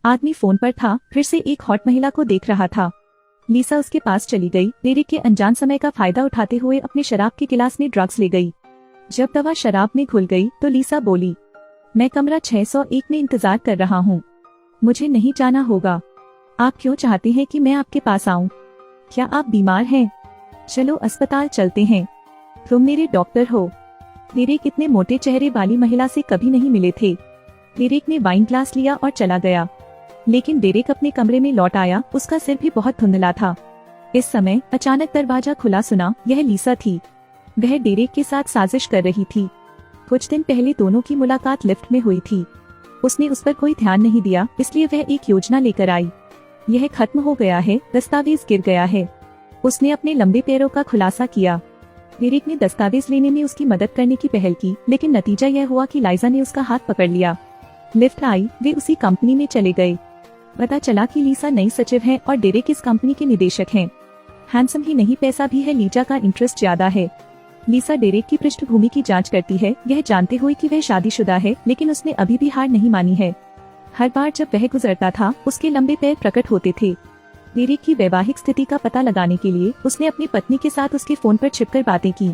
आदमी फोन पर था, फिर से एक हॉट महिला को देख रहा था। लीसा उसके पास चली गई। डेरेक के अनजान समय का फायदा उठाते हुए अपने शराब के गिलास में ड्रग्स ले गई। जब दवा शराब में घुल गई तो लीसा बोली, मैं कमरा 601 में इंतजार कर रहा हूँ, मुझे नहीं जाना होगा। आप क्यों चाहते हैं कि मैं आपके पास आऊँ? क्या आप बीमार हैं? चलो अस्पताल चलते हैं, तुम मेरे डॉक्टर हो। डेरेक इतने मोटे चेहरे वाली महिला से कभी नहीं मिले थे। डेरेक ने वाइन ग्लास लिया और चला गया। लेकिन डेरेक अपने कमरे में लौट आया, उसका सिर भी बहुत धुंधला था। इस समय अचानक दरवाजा खुला सुना। यह लीसा थी। वह डेरेक के साथ साजिश कर रही थी। कुछ दिन पहले दोनों की मुलाकात लिफ्ट में हुई थी। उसने उस पर कोई ध्यान नहीं दिया, इसलिए वह एक योजना लेकर आई। यह खत्म हो गया है, दस्तावेज गिर गया है। उसने अपने लंबे पैरों का खुलासा किया। डेरेक ने दस्तावेज लेने में उसकी मदद करने की पहल की, लेकिन नतीजा यह हुआ कि लाइजा ने उसका हाथ पकड़ लिया। लिफ्ट आई, वे उसी कंपनी में चले गए। पता चला कि लीसा नई सचिव है और डेरेक इस कंपनी के निदेशक हैं। हैंडसम ही नहीं, पैसा भी है। लीजा का इंटरेस्ट ज्यादा है। लीसा डेरेक की पृष्ठभूमि की जांच करती है, यह जानते हुए कि वह शादीशुदा है, लेकिन उसने अभी भी हार नहीं मानी है। हर बार जब वह गुजरता था, उसके लंबे पैर प्रकट होते थे। डेरेक की वैवाहिक स्थिति का पता लगाने के लिए उसने अपनी पत्नी के साथ उसके फोन पर छिपकर बातें की।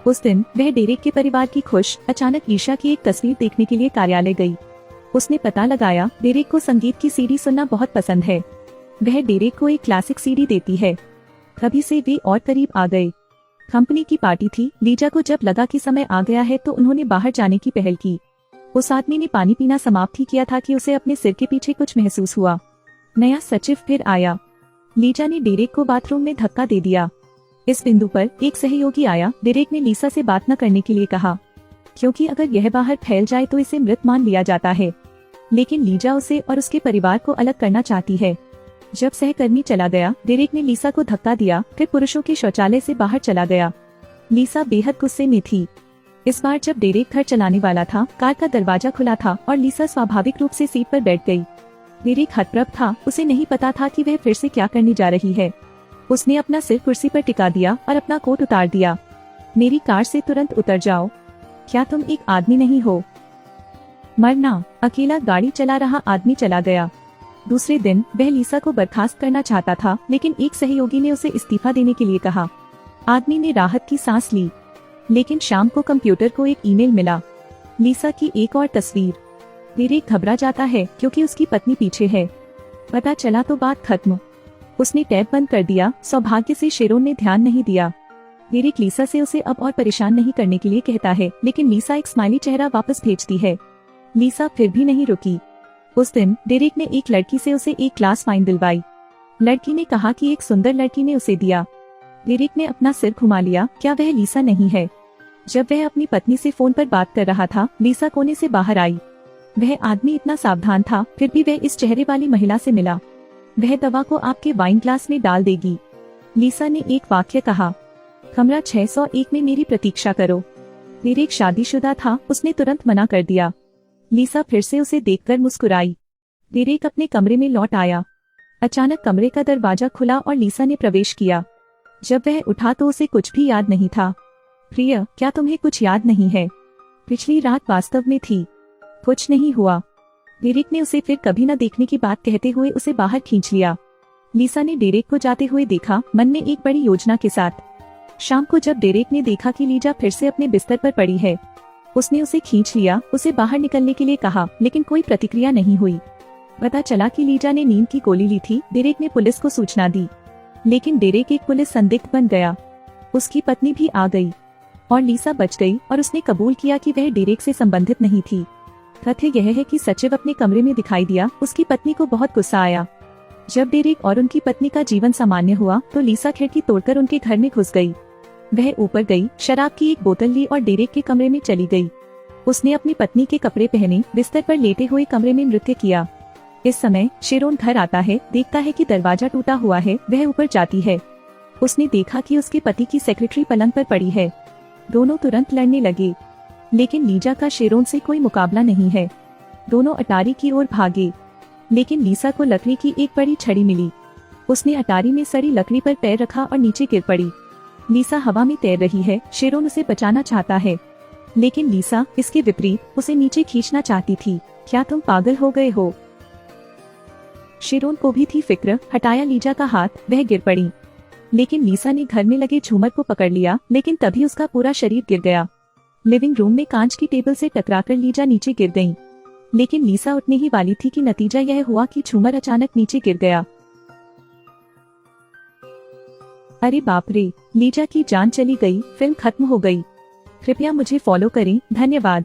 उस दिन वह डेरेक के परिवार की खुश अचानक ईर्ष्या की एक तस्वीर देखने के लिए कार्यालय गई। उसने पता लगाया डेरेक को संगीत की सीडी सुनना बहुत पसंद है। वह डेरेक को एक क्लासिक सीडी देती है। तभी से वे और करीब आ गए। कंपनी की पार्टी थी। लीजा को जब लगा कि समय आ गया है तो उन्होंने बाहर जाने की पहल की। उस आदमी ने पानी पीना समाप्त ही किया था कि उसे अपने सिर के पीछे कुछ महसूस हुआ। नया सचिव फिर आया। लीजा ने डेरेक को बाथरूम में धक्का दे दिया। इस बिंदु पर एक सहयोगी आया। डेरेक ने लीसा से बात न करने के लिए कहा, क्योंकि अगर यह बाहर फैल जाए तो इसे मृत मान लिया जाता है। लेकिन लीजा उसे और उसके परिवार को अलग करना चाहती है। जब सहकर्मी चला गया, डेरेक ने लीसा को धक्का दिया, फिर पुरुषों के शौचालय से बाहर चला गया। लीसा बेहद गुस्से में थी। इस बार जब डेरेक घर चलाने वाला था, कार का दरवाजा खुला था और लीसा स्वाभाविक रूप से सीट पर बैठ गई। डेरेक हतप्रभ था। उसे नहीं पता था कि वह फिर से क्या करने जा रही है। उसने अपना सिर कुर्सी पर टिका दिया और अपना कोट उतार दिया। मेरी कार से तुरंत उतर जाओ। क्या तुम एक आदमी नहीं हो? मरना। अकेला गाड़ी चला रहा आदमी चला गया। दूसरे दिन वह लीसा को बर्खास्त करना चाहता था, लेकिन एक सहयोगी ने उसे इस्तीफा देने के लिए कहा। आदमी ने राहत की सांस ली। लेकिन शाम को कंप्यूटर को एक ईमेल मिला। लीसा की एक और तस्वीर। डेरेक घबरा जाता है क्योंकि उसकी पत्नी पीछे है। पता चला तो बात खत्म। उसने टैब बंद कर दिया। सौभाग्य से शेरोन ने ध्यान नहीं दिया। डेरेक लीसा से उसे अब और परेशान नहीं करने के लिए कहता है, लेकिन लीसा एक स्माइली चेहरा वापस भेजती है। लीसा फिर भी नहीं रुकी। उस दिन डेरेक ने एक लड़की से उसे एक ग्लास वाइन दिलवाई। लड़की ने कहा कि एक सुंदर लड़की ने उसे दिया। डेरेक ने अपना सिर घुमा लिया। क्या वह लीसा नहीं है? जब वह अपनी पत्नी से फोन पर बात कर रहा था, लीसा कोने से बाहर आई। वह आदमी इतना सावधान था, फिर भी वह इस चेहरे वाली महिला से मिला। वह दवा को आपके वाइन ग्लास में डाल देगी। लीसा ने एक वाक्य कहा, कमरा 601 में मेरी प्रतीक्षा करो। डेरेक शादीशुदा था, उसने तुरंत मना कर दिया। लीसा फिर से उसे देखकर मुस्कुराई। डेरेक अपने कमरे में लौट आया। अचानक कमरे का दरवाजा खुला और लीसा ने प्रवेश किया। जब वह उठा तो उसे कुछ भी याद नहीं था। प्रिय, क्या तुम्हें कुछ याद नहीं है? पिछली रात वास्तव में थी। कुछ नहीं हुआ। डेरेक ने उसे फिर कभी न देखने की बात कहते हुए उसे बाहर खींच लिया। लीसा ने डेरेक को जाते हुए देखा, मन में एक बड़ी योजना के साथ। शाम को जब डेरेक ने देखा कि लीजा फिर से अपने बिस्तर पर पड़ी है, उसने उसे खींच लिया, उसे बाहर निकलने के लिए कहा, लेकिन कोई प्रतिक्रिया नहीं हुई। पता चला कि लीजा ने नींद की गोली ली थी। डेरेक ने पुलिस को सूचना दी, लेकिन डेरेक एक पुलिस संदिग्ध बन गया। उसकी पत्नी भी आ गई और लीसा बच गई और उसने कबूल किया कि वह डेरेक से संबंधित नहीं थी। तथ्य यह है कि सचिव अपने कमरे में दिखाई दिया। उसकी पत्नी को बहुत गुस्सा आया। जब डेरेक और उनकी पत्नी का जीवन सामान्य हुआ तो लीसा खिड़की तोड़कर उनके घर में घुस गई। वह ऊपर गई, शराब की एक बोतल ली और डेरेक के कमरे में चली गई। उसने अपनी पत्नी के कपड़े पहने, बिस्तर पर लेटे हुए कमरे में नृत्य किया। इस समय शेरोन घर आता है, देखता है कि दरवाजा टूटा हुआ है। वह ऊपर जाती है। उसने देखा कि उसके पति की सेक्रेटरी पलंग पर पड़ी है। दोनों तुरंत लड़ने लगे, लेकिन लीजा का शेरोन से कोई मुकाबला नहीं है। दोनों अटारी की ओर भागे, लेकिन लीसा को लकड़ी की एक बड़ी छड़ी मिली। उसने अटारी में सड़ी लकड़ी पर पैर रखा और नीचे गिर पड़ी। लीसा हवा में तैर रही है। शेरोन उसे बचाना चाहता है, लेकिन लीसा इसके विपरीत उसे नीचे खींचना चाहती थी। क्या तुम पागल हो गए हो? शेरोन को भी थी फिक्र, हटाया लीजा का हाथ, वह गिर पड़ी। लेकिन लीसा ने घर में लगे झूमर को पकड़ लिया, लेकिन तभी उसका पूरा शरीर गिर गया। लिविंग रूम में कांच की टेबल से टकराकर लीजा नीचे गिर गई। लेकिन लीसा उठने ही वाली थी कि नतीजा यह हुआ कि झूमर अचानक नीचे गिर गया। अरे बाप रे, लीजा की जान चली गई। फिल्म खत्म हो गई। कृपया मुझे फॉलो करें। धन्यवाद।